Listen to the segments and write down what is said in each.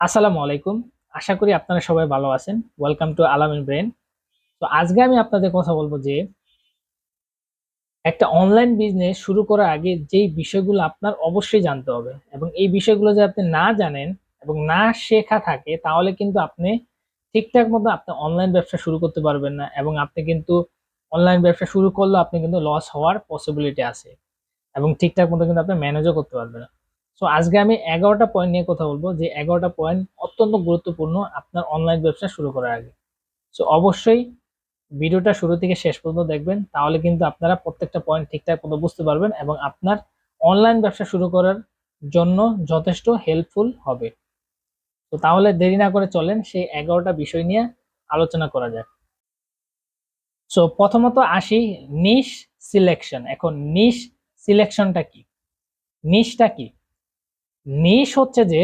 আসসালামু আলাইকুম। আশা করি আপনারা সবাই ভালো আছেন। ওয়েলকাম টু আলামিন ব্রেন। তো আজকে আমি আপনাদের কথা বলবো যে একটা অনলাইন বিজনেস শুরু করার আগে যেই বিষয়গুলো আপনার অবশ্যই জানতে হবে, এবং এই বিষয়গুলো যদি আপনি না জানেন এবং না শেখা থাকে তাহলে কিন্তু আপনি ঠিকঠাক মতো আপনি অনলাইন ব্যবসা শুরু করতে পারবেন না, এবং আপনি কিন্তু অনলাইন ব্যবসা শুরু করলেও আপনি কিন্তু লস হওয়ার পসিবিলিটি আছে, এবং ঠিকঠাক মতো কিন্তু আপনি ম্যানেজও করতে পারবেন না। সো আজকে আমি 11টা পয়েন্ট নিয়ে কথা বলবো, যে 11টা পয়েন্ট অত্যন্ত গুরুত্বপূর্ণ আপনার অনলাইন ব্যবসা শুরু করার আগে। সো অবশ্যই ভিডিওটা শুরু থেকে শেষ পর্যন্ত দেখবেন, তাহলে কিন্তু আপনারা প্রত্যেকটা পয়েন্ট ঠিকঠাক মতো বুঝতে পারবেন এবং আপনার অনলাইন ব্যবসা শুরু করার জন্য যথেষ্ট হেল্পফুল হবে। তো তাহলে দেরি না করে চলেন সেই 11টা বিষয় নিয়ে আলোচনা করা যাক। সো প্রথমত আসি নিশ সিলেকশন। এখন নিশ সিলেকশনটা কি? নিশটা কি? নিশ হচ্ছে যে,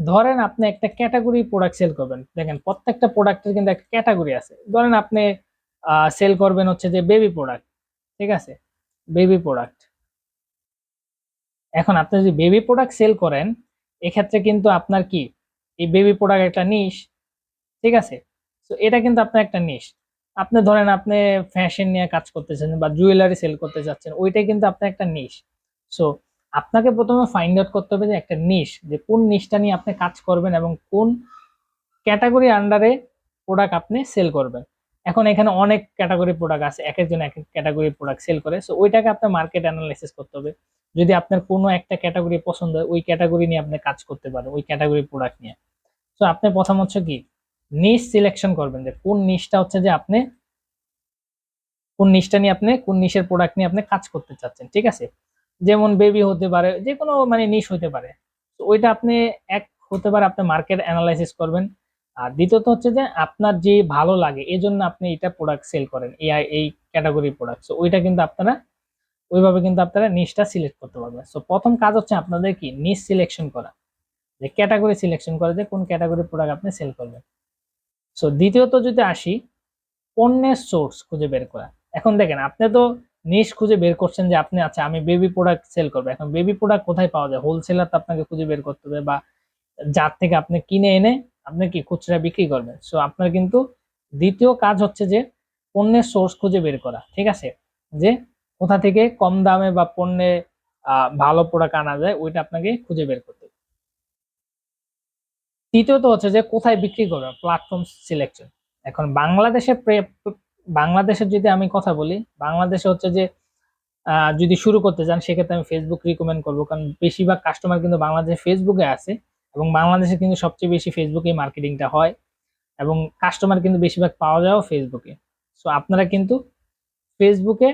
ধরেন আপনি একটা ক্যাটাগরি প্রোডাক্ট সেল করবেন। দেখেন প্রত্যেকটা প্রোডাক্টের কিন্তু একটা ক্যাটাগরি আছে। ধরেন আপনি সেল করবেন হচ্ছে যে বেবি প্রোডাক্ট, ঠিক আছে? Baby product. এখন আপনি যদি বেবি প্রোডাক্ট সেল করেন, এক্ষেত্রে কিন্তু আপনার কি, এই বেবি প্রোডাক্ট একটা নিশ, ঠিক আছে? তো এটা কিন্তু আপনার একটা নিশ। আপনি ধরেন আপনি ফ্যাশন নিয়ে কাজ করতেছেন বা জুয়েলারি সেল করতে যাচ্ছেন, ওইটাই কিন্তু আপনার একটা নিশ। সো আপনাকে প্রথমে ফাইন্ড আউট করতে হবে যে একটা নিশ, যে কোন নিশটা নিয়ে আপনি কাজ করবেন এবং কোন ক্যাটাগরি আন্ডারে প্রোডাক্ট আপনি সেল করবেন। এখন এখানে অনেক ক্যাটাগরি প্রোডাক্ট আছে, এক একজন এক এক ক্যাটাগরি প্রোডাক্ট সেল করে। সো ওইটাকে আপনার মার্কেট অ্যানালাইসিস করতে হবে। যদি আপনার কোনো একটা ক্যাটাগরি পছন্দ হয়, ওই ক্যাটাগরি নিয়ে আপনি কাজ করতে পারেন, ওই ক্যাটাগরি প্রোডাক্ট নিয়ে। তো আপনি প্রথম হচ্ছে কি, নিশ সিলেকশন করবেন, যে কোন নিশটা হচ্ছে যে আপনি কোন নিশটা নিয়ে আপনি কোন নিশের প্রোডাক্ট নিয়ে আপনি কাজ করতে চাচ্ছেন, ঠিক আছে? যেমন বেবি হতে পারে, যে কোনো মানে নিশ হতে পারে। তো ওইটা আপনি এক হতে পারে আপনি মার্কেট অ্যানালাইসিস করবেন। আর দ্বিতীয়ত হচ্ছে যে আপনার যে ভালো লাগে এই জন্য আপনি এটা প্রোডাক্ট সেল করেন, এই ক্যাটাগরি প্রোডাক্ট। তো ওইটা কিন্তু আপনারা ওইভাবে কিন্তু আপনারা নিশটা সিলেক্ট করতে পারবেন। সো প্রথম কাজ হচ্ছে আপনাদের কি, নিশ সিলেকশন করা, যে ক্যাটাগরি সিলেকশন করা, যে কোন ক্যাটাগরি প্রোডাক্ট আপনি সেল করবেন। সো দ্বিতীয়ত যদি আসি, পণ্যের সোর্স খুঁজে বের করা। এখন দেখেন আপনি তো নিশ খুঁজে বের করছেন যে আপনি, আচ্ছা আমি বেবি প্রোডাক্ট সেল করবো। এখন বেবি প্রোডাক্ট কোথায় পাওয়া যায়? হোলসেলার তো আপনাকে খুঁজে বের করতে হবে, বা যার থেকে আপনি কিনে এনে আপনি কি খুচরা বিক্রি করবেন। সো আপনার কিন্তু দ্বিতীয় কাজ হচ্ছে যে পণ্যের সোর্স খুঁজে বের করা, ঠিক আছে? যে কোথা থেকে কম দামে বা পণ্যে ভালো প্রোডাক্ট আনা যায়, ওইটা আপনাকে খুঁজে বের করতে হবে। তৃতীয়ত হচ্ছে যে কোথায় বিক্রি করবেন, প্ল্যাটফর্ম সিলেকশন। এখন বাংলাদেশের যদি আমি কথা বলি, বাংলাদেশে হচ্ছে যে যদি শুরু করতে চান সেক্ষেত্রে আমি ফেসবুক রিকমেন্ড করবো, কারণ বেশিরভাগ কাস্টমার কিন্তু বাংলাদেশে ফেসবুকে আছে, এবং বাংলাদেশে কিন্তু সবচেয়ে বেশি ফেসবুকে মার্কেটিংটা হয়, এবং কাস্টমার কিন্তু বেশিরভাগ পাওয়া যায়ও ফেসবুকে। সো আপনারা কিন্তু ফেসবুকে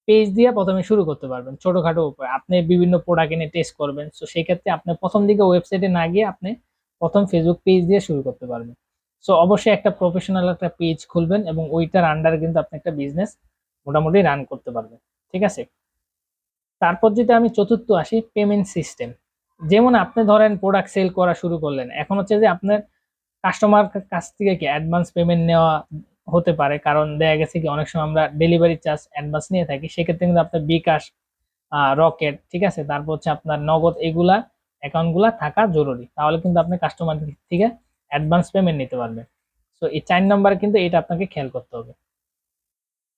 পেজ দিয়ে প্রথমে শুরু করতে পারবেন, ছোটখাটো উপরে আপনি বিভিন্ন প্রোডাক্ট এনে টেস্ট করবেন। সো সেই ক্ষেত্রে আপনি প্রথম দিকে ওয়েবসাইটে না গিয়ে আপনি প্রথম ফেসবুক পেজ দিয়ে শুরু করতে পারবেন। সো অবশ্যই একটা প্রফেশনাল একটা পেজ খুলবেন, এবং ওইটার আন্ডারে কিন্তু আপনি একটা বিজনেস মোটামুটি রান করতে পারবেন, ঠিক আছে? তারপর যদি আমি চতুর্থ আসি, পেমেন্ট সিস্টেম। যেমন আপনি ধরেন প্রোডাক্ট সেল করা শুরু করলেন, এখন হচ্ছে যে আপনার কাস্টমার কাছ থেকে কি অ্যাডভান্স পেমেন্ট নেওয়া হতে পারে, কারণ দেখা গেছে কি অনেক সময় আমরা ডেলিভারি চার্জ অ্যাডভান্স নিয়ে থাকি। সেক্ষেত্রে কিন্তু আপনার বিকাশ, রকেট, ঠিক আছে, তারপর হচ্ছে আপনার নগদ, এগুলা অ্যাকাউন্ট গুলা থাকা জরুরি, তাহলে কিন্তু আপনি কাস্টমার থেকে অ্যাডভান্স পেমেন্ট নিতে পারবেন। তো এই 4 নম্বরে কিন্তু এটা আপনাকে খেয়াল করতে হবে।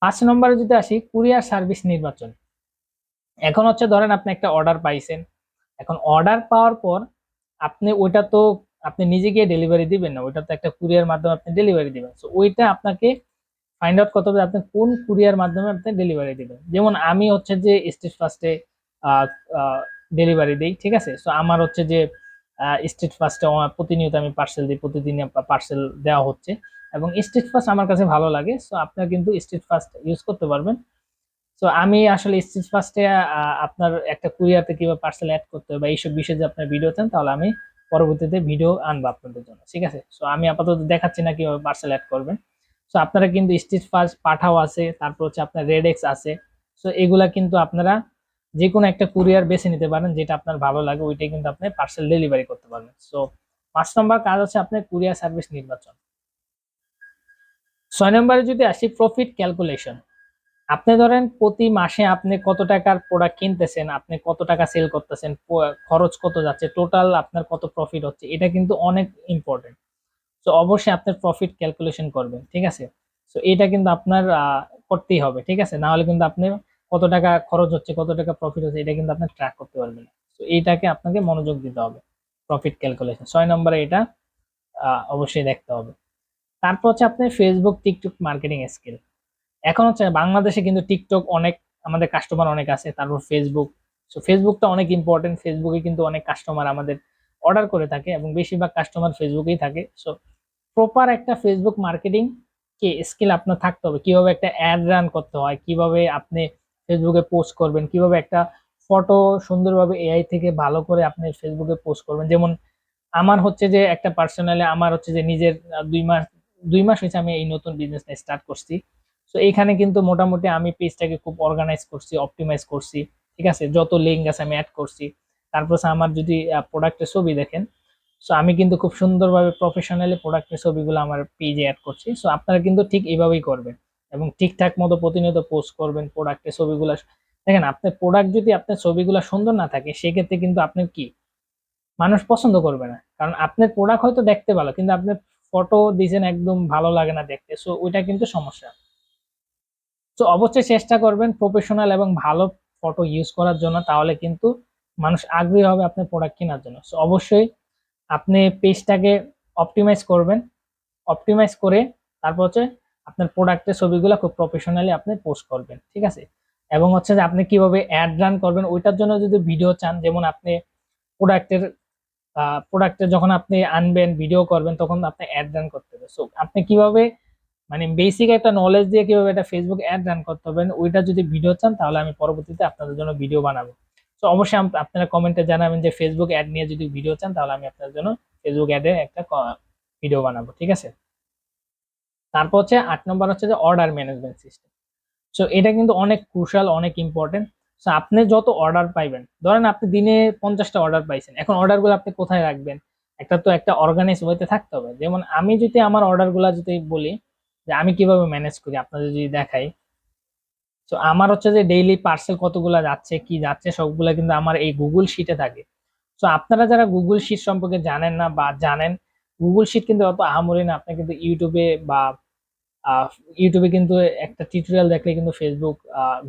5 নম্বরে যদি আসি, কুরিয়ার সার্ভিস নির্বাচন। এখন হচ্ছে ধরেন আপনি একটা অর্ডার পাইছেন, এখন অর্ডার পাওয়ার পর আপনি ওইটা তো আপনি নিজে গিয়ে ডেলিভারি দিবেন না, ওইটা তো একটা কুরিয়ার মাধ্যমে আপনি ডেলিভারি দিবেন। তো ওইটা আপনাকে ফাইন্ড আউট করতে হবে আপনি কোন কুরিয়ার মাধ্যমে আপনি ডেলিভারি দিবেন। যেমন আমি হচ্ছে যে স্ট্রিট ফার্স্টে ডেলিভারি দিই, ঠিক আছে? সো আমার হচ্ছে যে স্ট্রিট ফার্স্টে প্রতিনিয়ত আমি পার্সেল দিই, প্রতিদিন পার্সেল দেওয়া হচ্ছে, এবং স্ট্রিট ফার্স্ট আমার কাছে ভালো লাগে। সো আপনারা কিন্তু স্ট্রিট ফার্স্ট ইউজ করতে পারবেন। তো আমি আসলে স্টিচ ফার্স্টে আপনার একটা কুরিয়ারতে কিভাবে পার্সেল অ্যাড করতে হবে বা এইসব বিষয়ে যদি আপনার ভিডিও চান, তাহলে আমি পরবর্তীতে ভিডিও আনবো আপনাদের জন্য, ঠিক আছে? সো আমি আপাতত দেখাচ্ছি না কিভাবে পার্সেল অ্যাড করবেন। সো আপনারা কিন্তু স্টিচ ফার্স্ট, পাঠাও আছে, তারপর হচ্ছে আপনার রেডেক্স আছে। সো এগুলা কিন্তু আপনারা যে কোনো একটা কুরিয়ার বেছে নিতে পারেন, যেটা আপনার ভালো লাগে ওইটাই কিন্তু আপনি পার্সেল ডেলিভারি করতে পারবেন। সো 5 নম্বর কাজ হচ্ছে আপনার কুরিয়ার সার্ভিস নির্বাচন। 6 নম্বরে যদি আসি, প্রফিট ক্যালকুলেশন। আপনি ধরেন প্রতি মাসে আপনি কত টাকার প্রোডাক্ট কিনতেছেন, আপনি কত টাকা সেল করতেছেন, খরচ কত যাচ্ছে, টোটাল আপনার কত প্রফিট হচ্ছে, এটা কিন্তু অনেক ইম্পর্টেন্ট। তো অবশ্যই আপনার প্রফিট ক্যালকুলেশন করবেন, ঠিক আছে। তো এটা কিন্তু আপনার করতেই হবে, ঠিক আছে, না হলে কিন্তু আপনি কত টাকা খরচ হচ্ছে কত টাকা প্রফিট হচ্ছে এটা কিন্তু আপনার ট্র্যাক করতে পারবেন না। তো এইটাকে আপনাকে মনোযোগ দিতে হবে, প্রফিট ক্যালকুলেশন 6 নম্বরে এটা অবশ্যই দেখতে হবে। তারপর হচ্ছে আপনি ফেসবুক টিকটক মার্কেটিং স্কিল। এখন হচ্ছে বাংলাদেশে কিন্তু টিকটক অনেক, আমাদের কাস্টমার অনেক আছে, তারপর ফেসবুক। তো ফেসবুকটা অনেক ইম্পর্টেন্ট, ফেসবুকে কিন্তু অনেক কাস্টমার আমাদের অর্ডার করে থাকে এবং বেশিরভাগ কাস্টমার ফেসবুকেই থাকে। সো প্রপার একটা ফেসবুক মার্কেটিং কি স্কিল আপনার থাকতে হবে, কিভাবে একটা অ্যাড রান করতে হয়, কিভাবে আপনি ফেসবুকে পোস্ট করবেন, কিভাবে একটা ফটো সুন্দরভাবে এআই থেকে ভালো করে আপনি ফেসবুকে পোস্ট করবেন। যেমন আমার হচ্ছে যে একটা পার্সোনালি আমার হচ্ছে যে নিজের 2 মাস হয়েছে আমি এই নতুন বিজনেসটা স্টার্ট করছি। তো এইখানে কিন্তু মোটামুটি আমি পেজটাকে খুব অর্গানাইজ করছি, অপটিমাইজ করছি, ঠিক আছে, যত লিঙ্ক আছে আমি অ্যাড করছি। তারপর আমার যদি প্রোডাক্টের ছবি দেখেন, সো আমি কিন্তু খুব সুন্দরভাবে প্রফেশনালি প্রোডাক্টের ছবিগুলো আমার পেজে অ্যাড করছি। সো আপনারা কিন্তু ঠিক এইভাবেই করবেন এবং ঠিকঠাক মতো প্রতিনিয়ত পোস্ট করবেন প্রোডাক্টের ছবিগুলো। দেখেন আপনার প্রোডাক্ট যদি আপনার ছবিগুলো সুন্দর না থাকে সেক্ষেত্রে কিন্তু আপনার কি মানুষ পছন্দ করবে না, কারণ আপনার প্রোডাক্ট হয়তো দেখতে ভালো কিন্তু আপনার ফটো দিয়েছেন একদম ভালো লাগে না দেখতে, সো ওইটা কিন্তু সমস্যা। তো অবশ্যই চেষ্টা করবেন প্রফেশনাল এবং ভালো ফটো ইউজ করার জন্য, তাহলে কিন্তু মানুষ আগ্রহী হবে আপনার প্রোডাক্ট কেনার জন্য। সো অবশ্যই আপনি পেজটাকে অপটিমাইজ করবেন, অপটিমাইজ করে তারপর হচ্ছে আপনার প্রোডাক্টের ছবিগুলো খুব প্রফেশনালি আপনি পোস্ট করবেন, ঠিক আছে। এবং হচ্ছে যে আপনি কিভাবে অ্যাড রান করবেন ওইটার জন্য যদি ভিডিও চান, যেমন আপনি প্রোডাক্টের যখন আপনি আনবেন ভিডিও করবেন তখন আপনি অ্যাড রান করতে হবে। সো আপনি কিভাবে মানে বেসিক একটা নলেজ দিয়ে কিভাবে একটা ফেসবুক অ্যাড রান করতে হবে ওইটা যদি ভিডিও চান তাহলে আমি পরবর্তীতে আপনাদের জন্য ভিডিও বানাবো। তো অবশ্যই আপনারা কমেন্টে জানাবেন যে ফেসবুক অ্যাড নিয়ে যদি ভিডিও চান তাহলে আমি আপনাদের জন্য ফেসবুক অ্যাডের একটা ভিডিও বানাবো, ঠিক আছে। তারপর হচ্ছে 8 নম্বর হচ্ছে যে অর্ডার ম্যানেজমেন্ট সিস্টেম। সো এটা কিন্তু অনেক ক্রুশাল, অনেক ইম্পর্টেন্ট। সো আপনি যত অর্ডার পাইবেন, ধরেন আপনি দিনে 50টা অর্ডার পাইছেন, এখন অর্ডারগুলো আপনি কোথায় রাখবেন, একটা অর্গানাইজ ওয়েতে থাকতে হবে। যেমন আমি যদি আমার অর্ডারগুলো যদি বলি যে আমি কিভাবে ম্যানেজ করি আপনাদের যদি দেখাই। তো আমার হচ্ছে যে ডেইলি পার্সেল কতগুলা যাচ্ছে কি যাচ্ছে সবগুলা কিন্তু আমার এই গুগল শিটে থাকে। তো আপনারা যারা গুগল শিট সম্পর্কে জানেন না বা জানেন, গুগল শিট কিন্তু অত আহামরি না, আপনি কিন্তু ইউটিউবে বা ইউটিউবে কিন্তু একটা টিউটোরিয়াল দেখলে কিন্তু ফেসবুক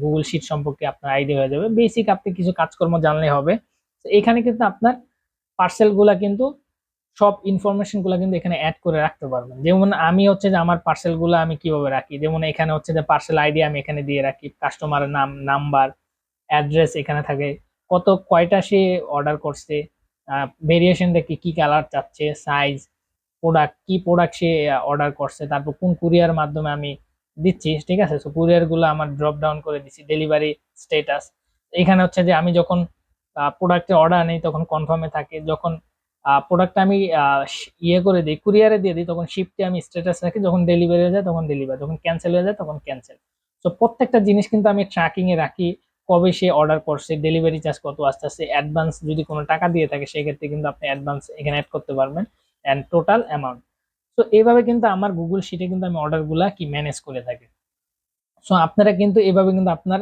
গুগল শিট সম্পর্কে আপনার আইডিয়া হয়ে যাবে, বেসিক আপনি কিছু কাজকর্ম জানলে হবে। তো এখানে কিন্তু আপনার পার্সেল গুলা কিন্তু সব ইনফরমেশন গুলা কিন্তু এখানে অ্যাড করে রাখতে পারবেন। যেমন আমি হচ্ছে যে আমার পার্সেল গুলা আমি কিভাবে রাখি, যেমন এখানে হচ্ছে যে পার্সেল আইডি আমি এখানে দিয়ে রাখি, কাস্টমারের নাম, নাম্বার, অ্যাড্রেস এখানে থাকে, কয়টা সে অর্ডার করছে, ভেরিয়েশনটা কি কি কালার চাচ্ছে, সাইজ, প্রোডাক্ট সে অর্ডার করছে, তারপর কোন কুরিয়ার মাধ্যমে আমি দিচ্ছি, ঠিক আছে। তো কুরিয়ার গুলো আমার ড্রপ ডাউন করে দিচ্ছি, ডেলিভারি স্টেটাস এখানে হচ্ছে যে আমি যখন প্রোডাক্টের অর্ডার নেই তখন কনফার্মে থাকে, যখন প্রোডাক্ট আমি ইয়ে করে দিই কুরিয়ারে দিয়ে দিই তখন শিফটে আমি স্ট্যাটাস রাখি, যখন ডেলিভারি হয়ে যায় তখন ডেলিভারি, যখন ক্যান্সেল হয়ে যায় তখন ক্যান্সেল। তো প্রত্যেকটা জিনিস কিন্তু আমি ট্র্যাকিং এ রাখি, কবে সে অর্ডার করছে, ডেলিভারি চার্জ কত আসতে আসছে, অ্যাডভান্স যদি কোনো টাকা দিয়ে থাকে সেক্ষেত্রে কিন্তু আপনি অ্যাডভান্স এখানে অ্যাড করতে পারবেন, অ্যান্ড টোটাল অ্যামাউন্ট। তো এইভাবে কিন্তু আমার গুগল শিটে কিন্তু আমি অর্ডার গুলা কি ম্যানেজ করে থাকি। সো আপনারা কিন্তু এভাবে কিন্তু আপনার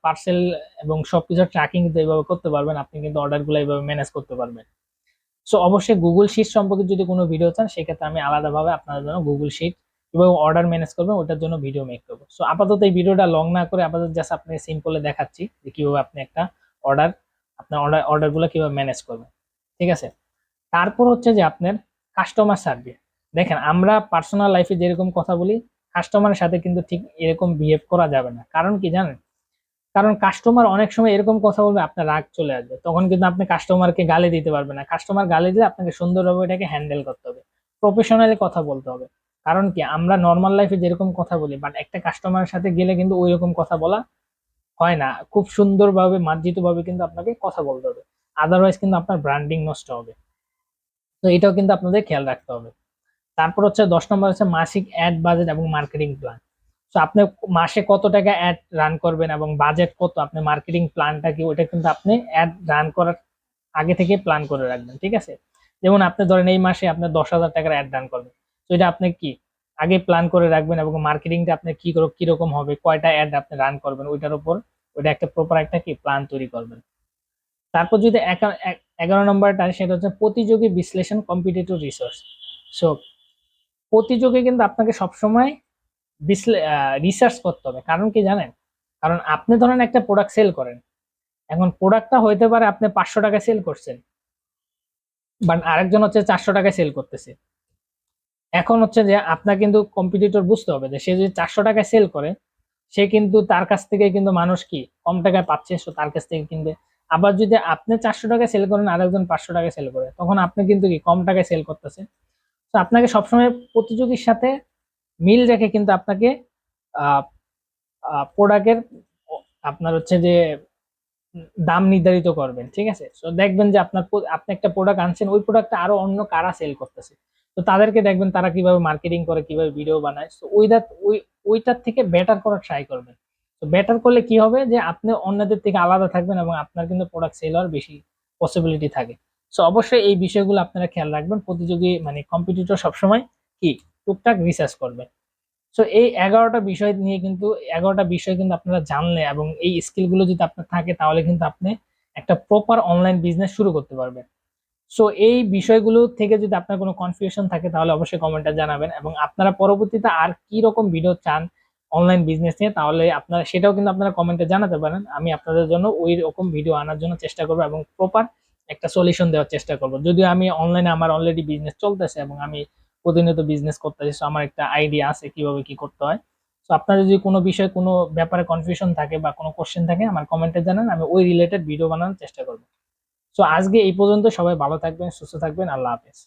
পার্সেল এবং সবকিছু ট্র্যাকিং কিন্তু এইভাবে করতে পারবেন, আপনি কিন্তু অর্ডার গুলা এইভাবে ম্যানেজ করতে পারবেন। সো অবশ্যই গুগল শিট সম্পর্কে যদি কোনো ভিডিও চান সেক্ষেত্রে আমি আলাদাভাবে আপনাদের জন্য গুগল শিট কিভাবে অর্ডার ম্যানেজ করবেন ওটার জন্য ভিডিও মেক করবো। সো আপাতত এই ভিডিওটা লং না করে আপাতত জাস্ট আপনি সিম্পলে দেখাচ্ছি যে কিভাবে আপনি একটা অর্ডার আপনার অর্ডারগুলো কিভাবে ম্যানেজ করবেন, ঠিক আছে। তারপর হচ্ছে যে আপনার কাস্টমার সার্ভিস। দেখেন আমরা পার্সোনাল লাইফে যেরকম কথা বলি কাস্টমারের সাথে কিন্তু ঠিক এরকম বিহেভ করা যাবে না, কারণ কি জানেন, কারণ কাস্টমার অনেক সময় এরকম কথা বলবে আপনার রাগ চলে আসবে, তখন কিন্তু আপনি কাস্টমারকে গালি দিতে পারবেন না, কাস্টমার গালি দিলে আপনাকে সুন্দরভাবে এটাকে হ্যান্ডেল করতে হবে, প্রফেশনালি কথা বলতে হবে। কারণ কি আমরা নর্মাল লাইফে যেরকম কথা বলি বাট একটা কাস্টমারের সাথে গেলে কিন্তু ওই রকম কথা বলা হয় না, খুব সুন্দরভাবে মার্জিত ভাবে কিন্তু আপনাকে কথা বলতে হবে, আদারওয়াইজ কিন্তু আপনার ব্র্যান্ডিং নষ্ট হবে। তো এটাও কিন্তু আপনাদের খেয়াল রাখতে হবে। তারপর হচ্ছে 10 নম্বর হচ্ছে মাসিক অ্যাড বাজেট এবং মার্কেটিং প্ল্যান। তো আপনি মাসে কত টাকা অ্যাড রান করবেন এবং বাজেট কত, আপনি মার্কেটিং প্ল্যানটা কি ওটা কিন্তু আপনি অ্যাড রান করার আগে থেকে প্ল্যান করে রাখবেন, ঠিক আছে। যেমন আপনি ধরেন এই মাসে আপনি 10,000 টাকার অ্যাড রান করবেন, তো এটা আপনি কি আগে প্ল্যান করে রাখবেন এবং মার্কেটিংটা আপনি কিরকম হবে, কয়টা অ্যাড আপনি রান করবেন, ওইটার উপর ওইটা একটা প্রপার একটা কি প্ল্যান তৈরি করবেন। তারপর যদি 11 নম্বরটা, সেটা হচ্ছে প্রতিযোগী বিশ্লেষণ, কম্পিটিটিভ রিসোর্স। সো প্রতিযোগী কিন্তু আপনাকে সবসময় রিসার্চ করতে হবে। কারণ কি জানেন, কারণ আপনি ধরেন একটা প্রোডাক্ট সেল করেন, এখন প্রোডাক্টটা হইতে পারে আপনি 500 টাকায় সেল করছেন, বাট আরেকজন হচ্ছে 400 টাকায় সেল করতেছে। এখন হচ্ছে যে আপনার কিন্তু কম্পিটিটর বুঝতে হবে যে সে যদি 400 টাকায় সেল করে, সে কিন্তু তার কাছ থেকে কিন্তু মানুষ কি কম টাকায় পাচ্ছে, সো তার কাছ থেকে কিনবে। আবার যদি আপনি 400 টাকায় সেল করেন, আরেকজন 500 টাকায় সেল করে, তখন আপনি কিন্তু কি কম টাকায় সেল করতেছে। তো আপনাকে সবসময় প্রতিযোগীর সাথে মিল রেখে কিন্তু আপনাকে প্রোডাক্টের আপনার হচ্ছে যে দাম নির্ধারিত করবেন, ঠিক আছে। তো দেখবেন যে আপনি একটা প্রোডাক্ট আনছেন, ওই প্রোডাক্টটা আরো অন্য কারা সেল করতেছে, তো তাদেরকে দেখবেন তারা কিভাবে মার্কেটিং করে, কিভাবে ভিডিও বানায়, তো ওইটার থেকে বেটার করার ট্রাই করবেন। তো বেটার করলে কি হবে যে আপনি অন্যদের থেকে আলাদা থাকবেন এবং আপনার কিন্তু প্রোডাক্ট সেল হওয়ার বেশি পসিবিলিটি থাকে। তো অবশ্যই এই বিষয়গুলো আপনারা খেয়াল রাখবেন। প্রতিযোগী মানে কম্পিটিটর সবসময় কি টুকটাক রিসার্চ করবে। সো এই 11টা বিষয় নিয়ে কিন্তু 11টা বিষয় কিন্তু আপনারা জানলে এবং এই স্কিল গুলো যদি আপনার থাকে, তাহলে কিন্তু আপনি একটা প্রপার অনলাইন বিজনেস শুরু করতে পারবেন। সো এই বিষয়গুলো থেকে যদি আপনার কোনো কনফিউশন থাকে, তাহলে অবশ্যই কমেন্টে জানাবেন, এবং আপনারা পরবর্তীতে আর কি রকম ভিডিও চান অনলাইন বিজনেস নিয়ে, তাহলে আপনারা সেটাও কিন্তু আপনারা কমেন্টে জানাতে পারেন। আমি আপনাদের জন্য ওই রকম ভিডিও আনার জন্য চেষ্টা করবো এবং প্রপার একটা সলিউশন দেওয়ার চেষ্টা করবো। যদিও আমি অনলাইনে আমার অলরেডি বিজনেস চলতেছে এবং আমি প্রতিনিয়ত বিজনেস করতেছি, সো আমার একটা আইডিয়া আছে কিভাবে কি করতে হয়। তো আপনার যদি কোনো বিষয়ে কোনো ব্যাপারে কনফিউশন থাকে বা কোনো কোশ্চেন থাকে, আমার কমেন্টে জানান, আমি ওই রিলেটেড ভিডিও বানানোর চেষ্টা করবো। সো আজকে এই পর্যন্ত, সবাই ভালো থাকবেন, সুস্থ থাকবেন, আল্লাহ হাফেজ।